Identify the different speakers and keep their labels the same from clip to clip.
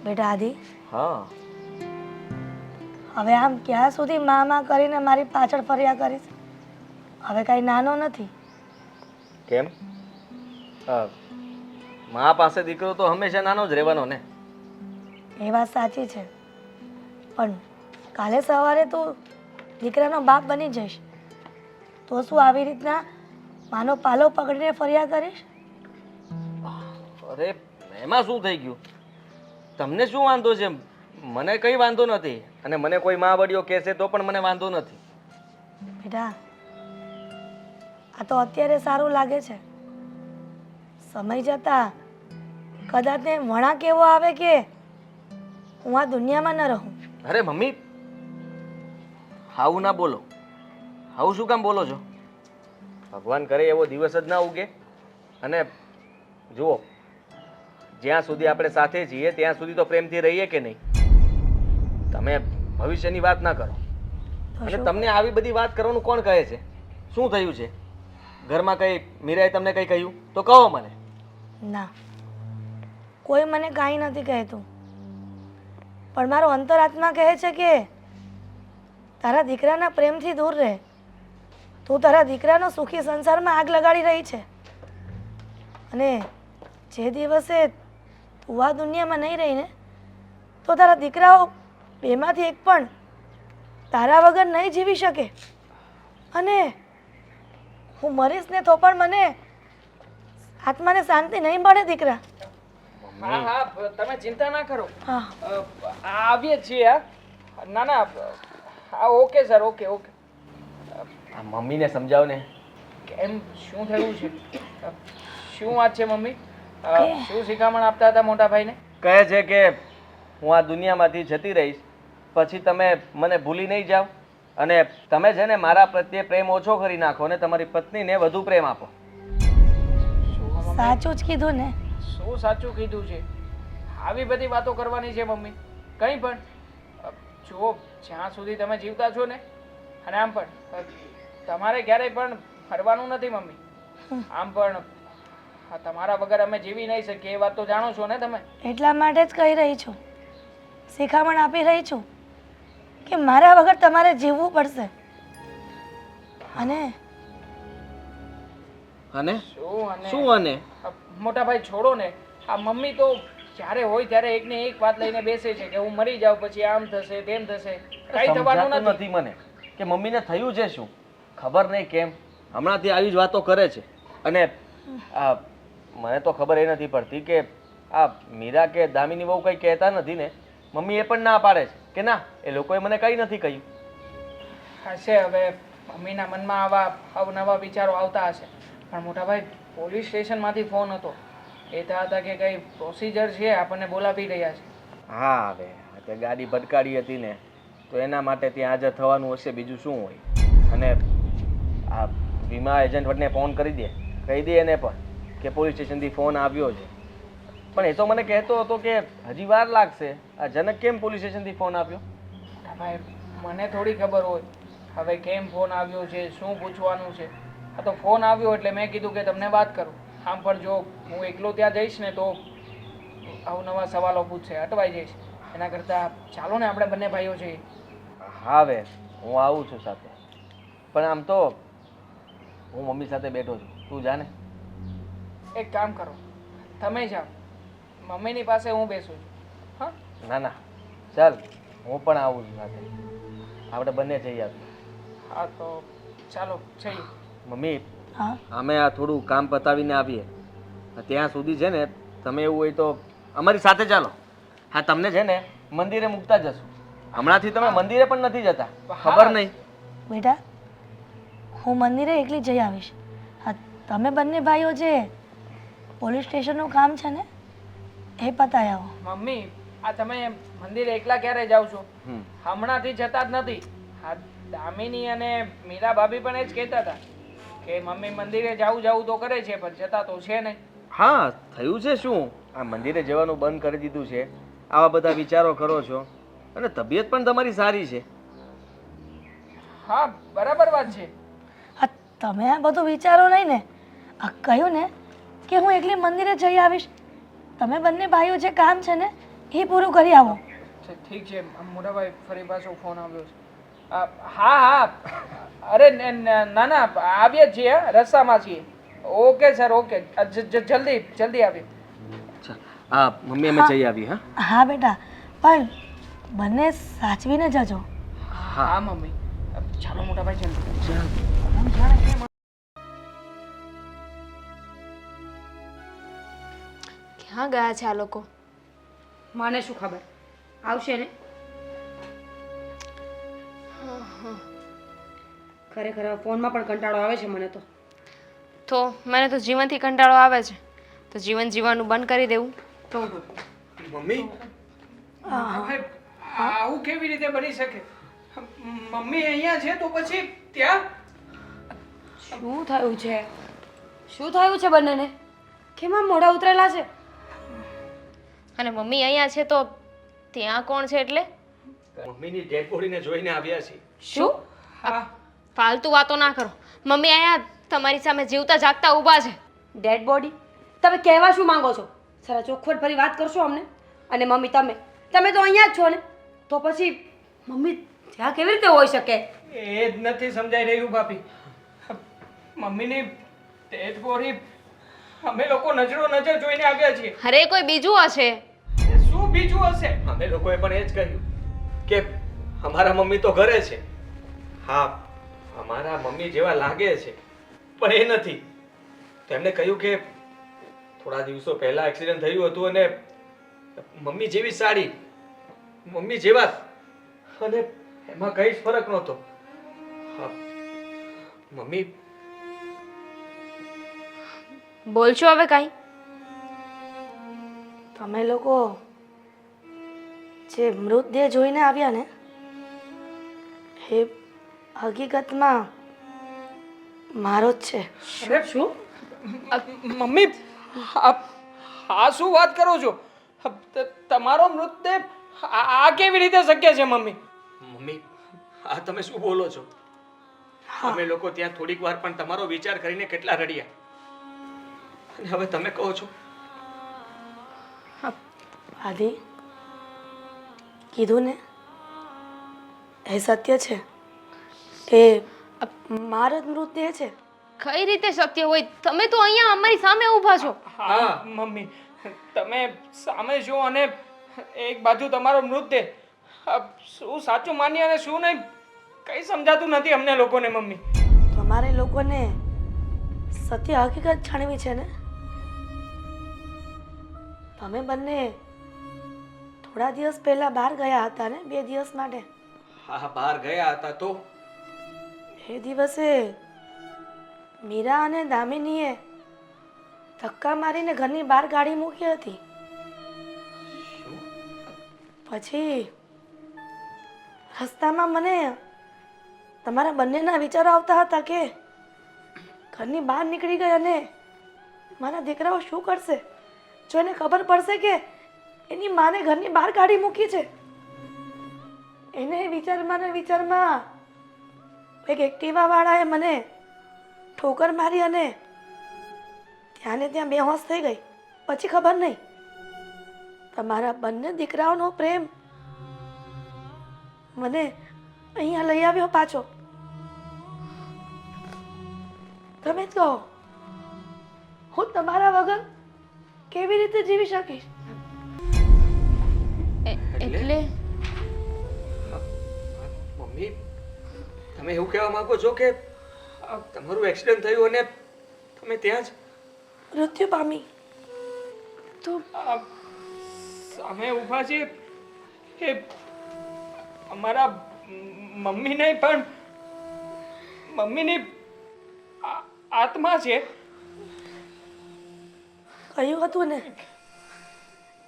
Speaker 1: બેટા આદિ,
Speaker 2: હા.
Speaker 1: હવે આમ ક્યાં સુધી માં કરીને મારી પાછળ ફર્યા કરીશ? હવે કાંઈ નાનો નથી.
Speaker 2: કેમ? મા પાસે દીકરો તો હંમેશા નાનો જ રહેવાનો ને.
Speaker 1: એ વાત સાચી છે, પણ કાલે સવારે તું દીકરાનો બાપ બની જઈશ તો શું આવી રીતના માનો પાલો પકડીને ફર્યા કરીશ?
Speaker 2: અરે એમાં શું થઈ ગયું? તમને શું વાંધો છે? મને કંઈ વાંધો નથી, અને મને કોઈ મા વડીઓ કહેશે તો પણ મને વાંધો નથી.
Speaker 1: બેટા, આ તો અત્યારે સારું લાગે છે. સમય જતા કદાચ ને વળાંક એવો આવે કે હું આ દુનિયામાં ન રહું.
Speaker 2: અરે મમ્મી, આવું ના બોલો. આવું શું કામ બોલો છો? ભગવાન કરે એવો દિવસ જ ના ઉગે. અને જુઓ, જ્યાં સુધી આપણે સાથે છીએ ત્યાં સુધી તો પ્રેમથી રહીએ કે નહીં? તમે ભવિષ્યની વાત ના કરો. અને તમને આવી બધી વાત કરવાનું કોણ કહે છે? શું થયું છે ઘરમાં? કઈ મીરાએ તમને કંઈ કહ્યું તો કહો મને.
Speaker 1: ના, કોઈ મને કાંઈ નથી કહેતું, પણ મારો અંતરાત્મા કહે છે કે તારા દીકરાના પ્રેમથી દૂર રહે. તું તારા દીકરાનો સુખી સંસારમાં આગ લગાડી રહી છે, અને જે દિવસે તું આ દુનિયામાં નહીં રહીને તો તારા દીકરાઓ બેમાંથી એક પણ તારા વગર નહીં જીવી શકે. અને હું મરીશ ને તો પણ મને આત્માને શાંતિ નહીં મળે દીકરા.
Speaker 3: હા હા, તમે ચિંતા ના કરો.
Speaker 1: હા,
Speaker 3: આવીએ છીએ. ના ના, હા ઓકે સર, ઓકે ઓકે.
Speaker 2: આ મમ્મીને સમજાવ ને.
Speaker 3: કેમ, શું થયું છે? શું વાત છે મમ્મી? શું શિખામણ આપતા હતા મોટા ભાઈને?
Speaker 2: કહે છે કે હું આ દુનિયામાંથી જતી રહીશ પછી તમે મને ભૂલી નહીં જાઓ, અને તમે છે ને મારા પ્રત્યે પ્રેમ ઓછો કરી નાખો અને તમારી પત્નીને વધુ પ્રેમ આપો.
Speaker 1: સાચું જ કીધું ને.
Speaker 3: શું સાચું કીધું છે? આવી બધી વાતો કરવાની છે મમ્મી? કંઈ પણ જુઓ, જ્યાં સુધી તમે જીવતા છો ને, અને આમ પણ તમારે ક્યારેય પણ ફરવાનું નથી મમ્મી. આમ પણ તમારા વગર અમે જીવી નહીં શકીએ, એ વાત તો જાણો છો ને તમે.
Speaker 1: એટલા માટે જ કહી રહી છું, શિખામણ આપી રહી છું કે મારા વગર તમારે જીવવું પડશે. અને
Speaker 2: અને
Speaker 3: શું
Speaker 2: શું? અને
Speaker 3: મોટા ભાઈ છોડો ને. આ મમ્મી તો જ્યારે હોય ત્યારે એકને એક વાત લઈને બેસે છે કે હું મરી જાઉં પછી આમ થશે તેમ થશે. કઈ થવાનું
Speaker 2: સમજાતું
Speaker 3: નથી.
Speaker 2: નથી મને કે મમ્મીને થયું છે શું. ખબર નહીં કેમ હમણાંથી આવી જ વાતો કરે છે. અને આ મને તો ખબર એ નથી પડતી કે આ મીરા કે દામિની બહુ કંઈ કહેતા નથી ને. મમ્મી એ પણ ના પાડે છે કે ના, એ લોકોએ મને કંઈ નથી કહ્યું.
Speaker 3: હશે, હવે મમ્મીના મનમાં આવા અવનવા વિચારો આવતા હશે. પણ મોટા ભાઈ, પોલીસ સ્ટેશનમાંથી ફોન હતો. કહેતા હતા કે કઈ પ્રોસિજર છે, આપણને બોલાવી રહ્યા છે.
Speaker 2: હા, હવે તે ગાડી ભટકાડી હતી ને તો એના માટે ત્યાં હાજર થવાનું હશે, બીજું શું હોય. અને આ વીમા એજન્ટને ફોન કરી દે, કહી દે એને પણ કે પોલીસ સ્ટેશનથી ફોન આવ્યો છે. પણ એ તો મને કહેતો હતો કે હજી વાર લાગશે. આ જનક કેમ પોલીસ સ્ટેશનથી ફોન આપ્યો?
Speaker 3: મોટા ભાઈ, મને થોડી ખબર હોય હવે કેમ ફોન આવ્યો છે, શું પૂછવાનું છે. આ તો ફોન આવ્યો એટલે મેં કીધું કે તમને વાત કરું. આમ પણ જો હું એકલો ત્યાં જઈશ ને તો અવનવા સવાલો પૂછશે, અટવાઈ જઈશ. એના કરતાં ચાલો ને આપણે બંને ભાઈઓ છીએ.
Speaker 2: હા, હવે હું આવું છું સાથે. પણ આમ તો હું મમ્મી સાથે બેઠો છું, તું જાને.
Speaker 3: એક કામ કરો, તમે જાઓ, મમ્મીની પાસે હું બેસું છું. હા,
Speaker 2: ના ના, ચાલ હું પણ આવું છું સાથે. આપણે બંને જઈ આવીએ.
Speaker 3: હા તો ચાલો જઈએ.
Speaker 2: મમ્મી,
Speaker 1: હા,
Speaker 2: અમે આ થોડું કામ પતાવીને આવીએ. ત્યાં સુધી છે ને તમે એવું હોય તો અમારી સાથે ચાલો. હા, તમને છે ને મંદિરે મૂકતા જશું. હમણાંથી તમે મંદિરે પણ નથી જતા, ખબર નહીં?
Speaker 1: બેટા, હું મંદિરે એકલી જઈ આવીશ. હા, તમે બંને ભાઈઓ જે પોલીસ સ્ટેશનનું કામ છે ને એ પતાવી આવો.
Speaker 3: મમ્મી, આ તમે મંદિરે એકલા ક્યારે જાઓ છો?
Speaker 2: હમ.
Speaker 3: હમણાંથી જતા જ નથી. આ દામિની અને મીરા ભાભી પણ એ જ કહેતા હતા કે મમ્મી મંદિરે જાવું તો કરે છે પણ જતા તો છે નહીં.
Speaker 2: હા, થયું છે શું? આ મંદિરે જવાનું બંધ કરી દીધું છે. આવા બધા વિચારો કરો છો, અને તબિયત પણ તમારી સારી છે.
Speaker 3: હા, બરાબર વાત છે.
Speaker 1: હા, તમે આ બધું વિચારો નહીં ને. આ કહ્યું ને કે હું એકલી મંદિરે જઈ આવીશ. તમે બંને ભાઈઓ જે કામ છે ને એ પૂરું કરી આવો.
Speaker 3: ઠીક છે મોટાભાઈ, ફરી પાછો ફોન આવ્યો છે. હા હા, અરે ના ના, આવીએ જ છીએ, રસ્તામાં છીએ. ઓકે સર, ઓકે, જલ્દી જલ્દી આવીએ.
Speaker 2: અચ્છા, હા મમ્મી અમે જઈ આવી. હા
Speaker 1: હા બેટા, પણ બંને સાચવીને જજો.
Speaker 3: હા મમ્મી, ચાલો મોટાભાઈ, જલ્દી.
Speaker 4: ક્યાં ગયા છે આ લોકો?
Speaker 5: મને શું ખબર, આવશે ને. ખરેખર હવે ફોનમાં પણ કંટાળો આવે છે મને તો.
Speaker 4: મને તો જીવનથી કંટાળો આવે છે, તો જીવન જીવવાનું બંધ કરી દેવું.
Speaker 3: તો
Speaker 2: મમ્મી
Speaker 3: મોટાભાઈ, આવું કેવી રીતે બની શકે? મમ્મી અહીંયા છે તો પછી ત્યાં?
Speaker 5: શું થયું છે? શું થયું છે બંનેને? કેમ આમ મોઢા ઉતરેલા છે?
Speaker 4: અને મમ્મી અહીંયા છે તો ત્યાં કોણ છે એટલે?
Speaker 2: મમ્મીની ડેડ બોડીને જોઈને આવ્યા છીએ.
Speaker 5: શું?
Speaker 3: હા,
Speaker 4: ફાલતુ વાતો ના કરો. મમ્મી અહીંયા તમારી સામે જીવતા જાગતા ઊભા છે.
Speaker 5: Dead body? તમે કહેવા શું માંગો છો? સારા ચોખવટ ભરી વાત કરશો અમને. અને મમ્મી તમે તો અહીંયા જ છો ને, તો પછી મમ્મી ત્યાં કેવી રીતે હોઈ શકે?
Speaker 3: એ જ નથી સમજાઈ રહ્યું ભાભી. મમ્મીની ડેડ બોડી અમે લોકો નજરો નજર જોઈને આવ્યા છીએ.
Speaker 4: અરે કોઈ બીજું હશે.
Speaker 3: શું બીજું હશે?
Speaker 2: અમે લોકોએ પણ એ જ કહ્યું કે અમારા મમ્મી તો ઘરે છે. હા, અમારા મમ્મી જેવા લાગે છે પણ એ નથી. તેમણે કહ્યું કે થોડા દિવસો પહેલા એક્સિડન્ટ થયું હતું અને મમ્મી જેવી સાડી, મમ્મી જેવા જ. અને એમાં કઈ જ ફરક નહોતો. હા, મમ્મી
Speaker 4: બોલશો હવે કાંઈ?
Speaker 1: તમે લોકો જે મૃતદેહ જોઈને આવ્યા ને, એ હકીકતમાં મારો જ છે.
Speaker 3: અરે શું? મમ્મી, આ શું વાત કરો છો? તમારો મૃતદેહ આ કેવી રીતે શક્ય છે મમ્મી?
Speaker 2: મમ્મી આ તમે શું બોલો છો? અમે લોકો ત્યાં થોડીક વાર પણ તમારો વિચાર કરીને કેટલા રડ્યા, અને હવે તમે કહો છો?
Speaker 1: આદિ, કીધું ને, એ સત્ય છે કે મારો જ મૃતદેહ છે.
Speaker 4: કઈ રીતે શક્ય હોય? તમે તો અહીંયા અમારી સામે ઊભા છો.
Speaker 3: હા મમ્મી, તમે સામે છો અને એક બાજુ તમારો મૃતદેહ. શું સાચું માનીએ અને શું નહીં કઈ સમજાતું નથી અમને લોકોને મમ્મી.
Speaker 1: તમારે લોકોને સત્ય હકીકત જાણવી છે ને? તમે બંને થોડા દિવસ પહેલા બહાર ગયા હતા ને, 2 દિવસ માટે.
Speaker 2: હા, બહાર ગયા હતા તો
Speaker 1: એ દિવસે મીરા અને દામિનીએ ધક્કા મારીને ઘરની બહાર ગાડી મૂકી હતી. પછી રસ્તામાં મને તમારા બંનેના વિચારો આવતા હતા કે ઘરની બહાર નીકળી ગઈ અને મારા દીકરાઓ શું કરશે જો એને ખબર પડશે કે એની માને ઘરની બહાર કાઢી મૂકી છે. એને વિચારમાં એક એક્ટિવા વાળાએ મને ઠોકર મારી અને ત્યાં ને ત્યાં બેહોશ થઈ ગઈ. પછી ખબર નહીં, તમારા બંને દીકરાઓનો પ્રેમ મને અહીંયા લઈ આવ્યો પાછો. તમે જ કહો, હું તમારા વગર કેવી રીતે જીવી શકીશ?
Speaker 4: એટલે
Speaker 2: મમ્મી તમે એવું કહેવા માંગો છો કે તમારું એક્સિડન્ટ થયું અને તમે ત્યાં જ
Speaker 1: મૃત્યુ પામી?
Speaker 4: તો
Speaker 3: સામે ઊભા છે એ અમારા મમ્મી નહીં પણ મમ્મીની આત્મા છે.
Speaker 1: કહ્યું હતું ને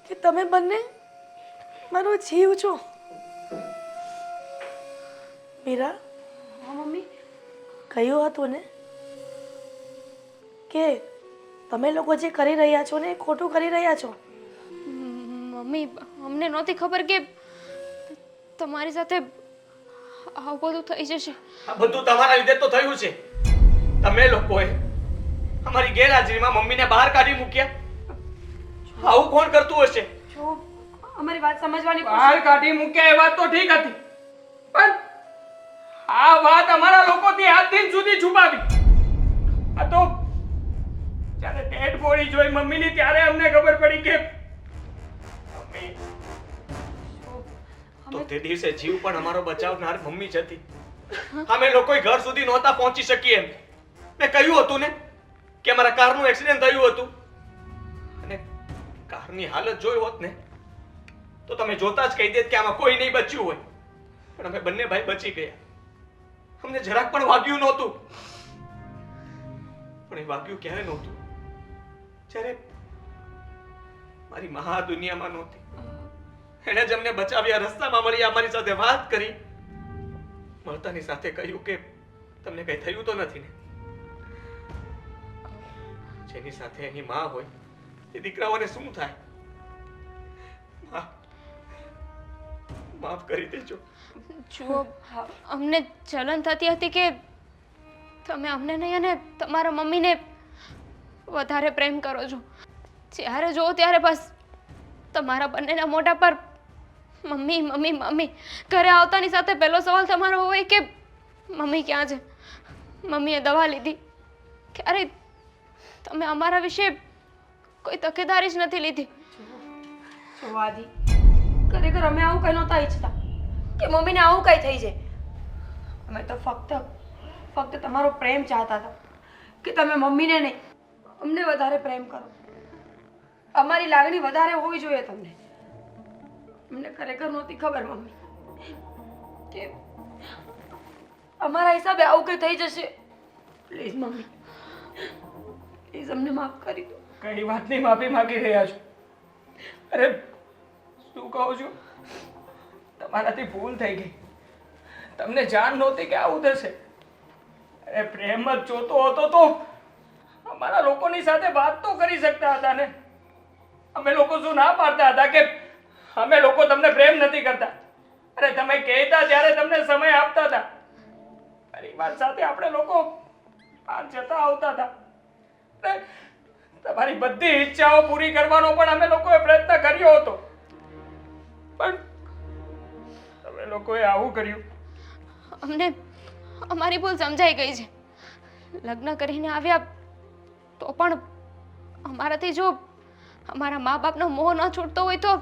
Speaker 1: કે તમે બંને મારો જીવ છો. મીરા,
Speaker 5: મમ્મી,
Speaker 1: કહ્યું હતું ને કે તમે લોકો જે કરી રહ્યા છો ને એ ખોટું કરી રહ્યા છો.
Speaker 4: મમ્મી, અમને નહોતી ખબર કે તમારી સાથે આવું બધું થઈ જશે.
Speaker 2: આ બધું તમારા લીધે તો થયું છે. તમે લોકોએ અમારી ગેરહાજરીમાં મમ્મીને બહાર કાઢી મૂક્યા. આવું કોણ કરતું હશે?
Speaker 5: જો અમારી વાત સમજવાની
Speaker 3: બહાર કાઢી મૂક્યા એ વાત તો ઠીક હતી, પણ આ વાત અમારા લોકોથી આજ દિન સુધી છુપાવી. આ તો જ્યારે ડેડ બોડી જોઈ મમ્મીની ત્યારે અમને ખબર પડી કે મમ્મી
Speaker 2: તો તે દિવસે જીવ પણ અમારો બચાવનાર મમ્મી જ હતી. અમે લોકોય ઘર સુધી નહોતા પહોંચી શકીએ એમ. મેં કહ્યું હતું ને કે અમારા કારનું એક્સિડન્ટ થયું હતું, અને કારની હાલત જોઈ હોત ને તો તમે જોતા જ કહી દેત કે આમાં કોઈ નહીં બચ્યું હોય. પણ અમે બંને ભાઈ બચી ગયા. અમને જરાક પણ વાગ્યું નહોતું. પણ એ વાગ્યું ક્યારે નહોતું? જ્યારે મારી મહા દુનિયામાં નહોતી. એણે જ અમને બચાવ્યા, રસ્તામાં મળ્યા, અમારી સાથે વાત કરી, મળતાની સાથે કહ્યું કે તમને કઈ થયું તો નથી ને? જેની સાથે એની માં હોય એ દીકરાઓને શું થાય? માફ કરી દેજો.
Speaker 4: જુઓ, અમને જલન થતી હતી કે તમે અમને નહીં અને તમારા મમ્મીને વધારે પ્રેમ કરો છો. જ્યારે જો ત્યારે બસ તમારા બંનેના મોઢા પર મમ્મી મમ્મી મમ્મી. ઘરે આવતાની સાથે પહેલો સવાલ તમારો હોય કે મમ્મી ક્યાં છે, મમ્મીએ દવા લીધી. ક્યારે તમે અમારા વિશે કોઈ તકેદારી જ નથી લીધી.
Speaker 5: જો આદિ, ખરેખર અમે આવું કંઈ નહોતા ઈચ્છતા કે મમ્મીને આવું કંઈ થઈ જાય. અમે તો ફક્ત તમારો પ્રેમ ચાહતા હતા કે તમે મમ્મીને નહીં અમને વધારે પ્રેમ કરો. અમારી લાગણી વધારે હોવી જોઈએ તમને. અમને ખરેખર નહોતી ખબર મમ્મી કે અમારા હિસાબે આવું કંઈ થઈ જશે. પ્લીઝ મમ્મી, પ્લીઝ અમને માફ કરી દો.
Speaker 3: કઈ વાતની માફી માંગી રહ્યા છો? અરે શું કહું છું, તમારાથી ભૂલ થઈ ગઈ. તમને જાણ નહોતી કે આવું થશે. અરે પ્રેમ જ જોતો હતો તો અમારા લોકોની સાથે વાત તો કરી શકતા હતા ને. અમે લોકો શું ના પાડતા હતા કે અમે લોકો તમને પ્રેમ નથી કરતા? અરે તમે કહેતા ત્યારે તમને સમય આપતા હતા. પરિવાર સાથે આપણે લોકો બહાર જતા આવતા હતા. અરે તમારી બધી ઈચ્છાઓ પૂરી કરવાનો પણ અમે લોકોએ પ્રયત્ન કર્યો હતો, પણ તમે લોકોએ આવું કર્યું.
Speaker 4: અમને અમારી ભૂલ સમજાઈ ગઈ છે. લગ્ન કરીને આવ્યા તો પણ અમારાથી જો અમારા મા બાપનો મોહ ન છૂટતો હોય તો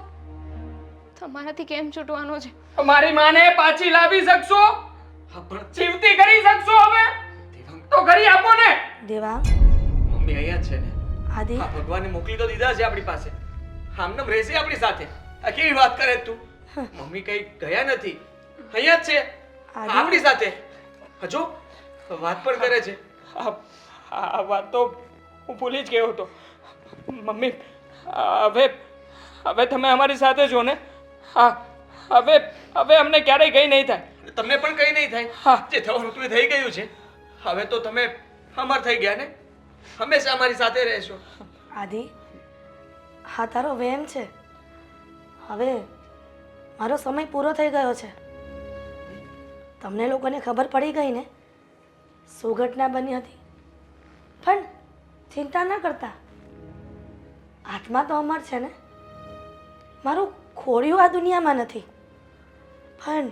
Speaker 4: તમારાથી કેમ છૂટવાનો છે?
Speaker 3: મારી માને પાછી લાવી શકશો? જીવતી કરી શકશો? હવે તો કરી આપો ને.
Speaker 1: દેવા,
Speaker 2: મમ્મી અહીંયા જ છે ને?
Speaker 1: આદિ,
Speaker 2: હા, ભગવાને મોકલી તો દીધા છે આપણી પાસે. આમનામ રહેશે આપણી સાથે. આ કેવી વાત કરે તું? મમ્મી કઈ ગયા નથી, અહીંયા જ છે આપણી સાથે. હજુ વાત પણ કરે છે.
Speaker 3: આ વાત તો હું ભૂલી જ ગયો હતો. મમ્મી, હવે તમે અમારી સાથે છો ને? હા, હવે અમને ક્યારેય કઈ નહીં થાય.
Speaker 2: તમને પણ કઈ નહીં થાય.
Speaker 3: હા.
Speaker 2: જે થવાનું હતું એ થઈ ગયું છે. હવે તો તમે અમર થઈ ગયા ને? હંમેશા અમારી સાથે રહેશો.
Speaker 1: આદિ, હા તારો વહેમ છે. હવે મારો સમય પૂરો થઈ ગયો છે. તમને લોકોને ખબર પડી ગઈ ને શું ઘટના બની હતી? પણ ચિંતા ન કરતા, આત્મા તો અમર છે ને. મારું ખોડિયું આ દુનિયામાં નથી. પણ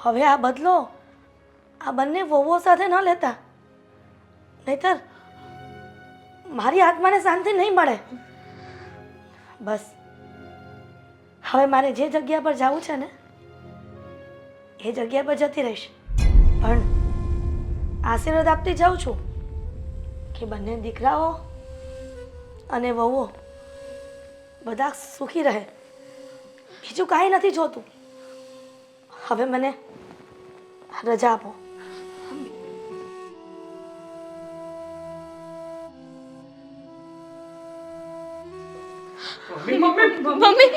Speaker 1: હવે આ બદલો આ બંને વહુઓ સાથે ન લેતા, નહીતર મારી આત્માને શાંતિ નહીં મળે. બસ હવે મારે જે જગ્યા પર જવું છે ને એ જગ્યા પર જતી રહીશ. પણ આશીર્વાદ આપતી જાઉં છું કે બંને દીકરાઓ અને વહુઓ બધા સુખી રહે. બીજું કાંઈ નથી જોતું. હવે મને રજા આપો.
Speaker 3: Mummy, mummy,
Speaker 4: mummy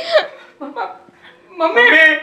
Speaker 3: mummy,